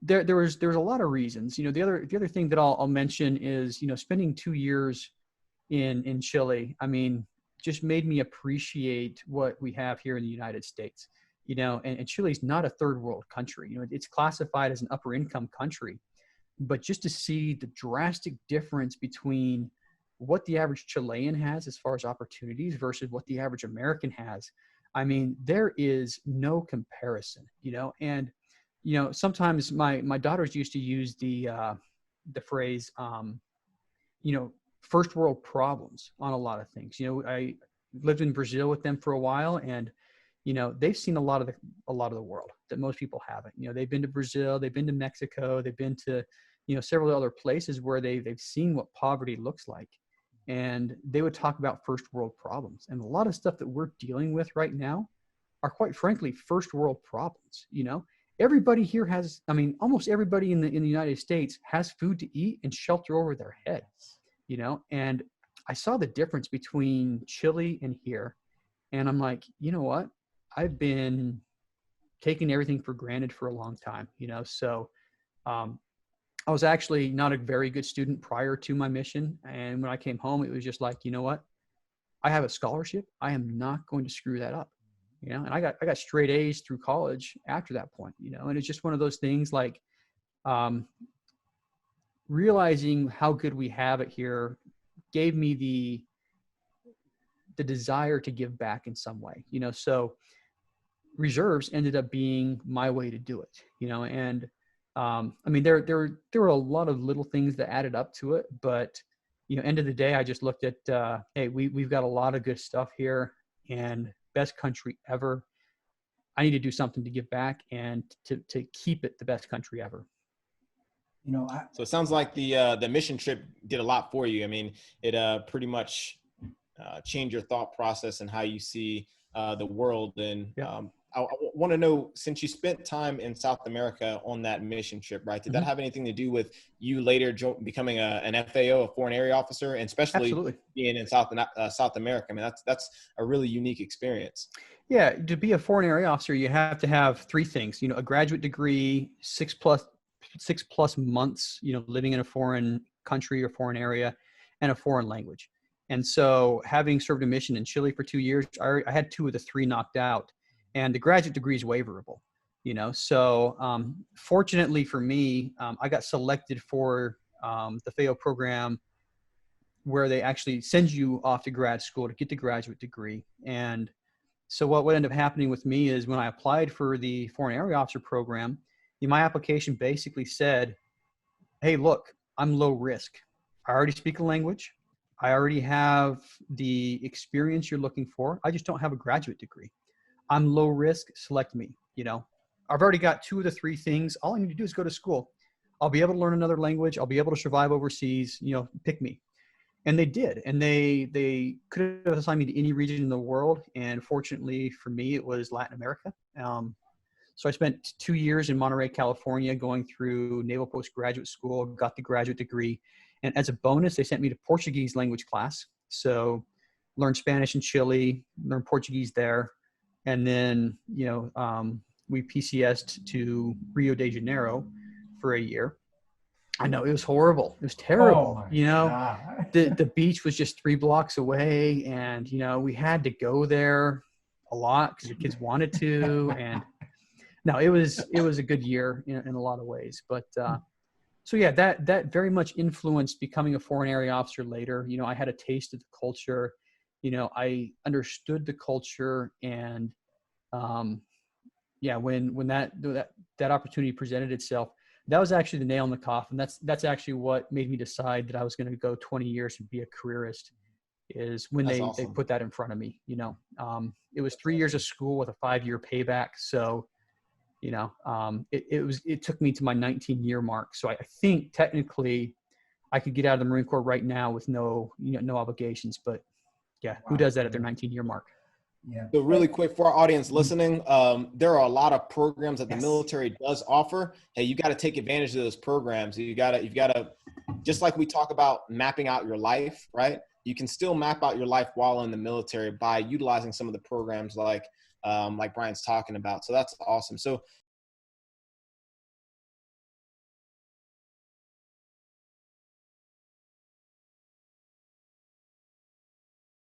there was a lot of reasons. The other thing that I'll mention is, spending 2 years in Chile, I mean, just made me appreciate what we have here in the United States. And Chile is not a third world country. It's classified as an upper income country, but just to see the drastic difference between what the average Chilean has as far as opportunities versus what the average American has, I mean, there is no comparison, and, sometimes my daughters used to use the phrase, first world problems on a lot of things. I lived in Brazil with them for a while, and they've seen a lot of the world that most people haven't. They've been to Brazil, they've been to Mexico, they've been to, several other places where they've seen what poverty looks like. And they would talk about first world problems. And a lot of stuff that we're dealing with right now are, quite frankly, first world problems. Everybody here has, I mean, almost everybody in the United States has food to eat and shelter over their head, and I saw the difference between Chile and here. And I'm like, you know what? I've been taking everything for granted for a long time, so I was actually not a very good student prior to my mission. And when I came home, it was just like, you know what? I have a scholarship. I am not going to screw that up, and I got straight A's through college after that point, and it's just one of those things like, realizing how good we have it here gave me the desire to give back in some way, so reserves ended up being my way to do it, and I mean, there were a lot of little things that added up to it, but end of the day, I just looked at, hey, we've got a lot of good stuff here, and best country ever. I need to do something to give back and to keep it the best country ever. So it sounds like the mission trip did a lot for you. I mean, it pretty much changed your thought process and how you see the world. And yeah. I want to know, since you spent time in South America on that mission trip, right? Did that have anything to do with you later becoming an FAO, a foreign area officer, and especially Absolutely. being in South America? I mean, that's a really unique experience. Yeah, to be a foreign area officer, you have to have 3 things. A graduate degree, 6+ months, living in a foreign country or foreign area, and a foreign language. And so, having served a mission in Chile for 2 years, I had 2 of the 3 knocked out. And the graduate degree is waiverable, So fortunately for me, I got selected for the FAO program where they actually send you off to grad school to get the graduate degree. And so what ended up happening with me is when I applied for the foreign area officer program, my application basically said, hey, look, I'm low risk. I already speak the language. I already have the experience you're looking for. I just don't have a graduate degree. I'm low risk, select me, I've already got 2 of the 3 things. All I need to do is go to school. I'll be able to learn another language. I'll be able to survive overseas, pick me. And they did. And they could have assigned me to any region in the world. And fortunately for me, it was Latin America. So I spent 2 years in Monterey, California, going through Naval Postgraduate School, got the graduate degree. And as a bonus, they sent me to Portuguese language class. So learned Spanish in Chile, learned Portuguese there. And then, we PCS'd to Rio de Janeiro for a year. I know, it was horrible. It was terrible. The beach was just 3 blocks away, and, we had to go there a lot because the kids wanted to. And no, it was a good year in a lot of ways. But so yeah, that very much influenced becoming a foreign area officer later. I had a taste of the culture. I understood the culture, and when that opportunity presented itself, that was actually the nail in the coffin. That's actually what made me decide that I was going to go 20 years and be a careerist, is when they put that in front of me. It was 3 years of school with a 5-year payback. So, it took me to my 19-year mark. So I think technically I could get out of the Marine Corps right now with no obligations, but yeah, who does that at their 19-year mark? Yeah. So really quick for our audience listening, there are a lot of programs that the military does offer. Hey, you got to take advantage of those programs. You've got to, just like we talk about mapping out your life, right? You can still map out your life while in the military by utilizing some of the programs like Brian's talking about. So that's awesome. So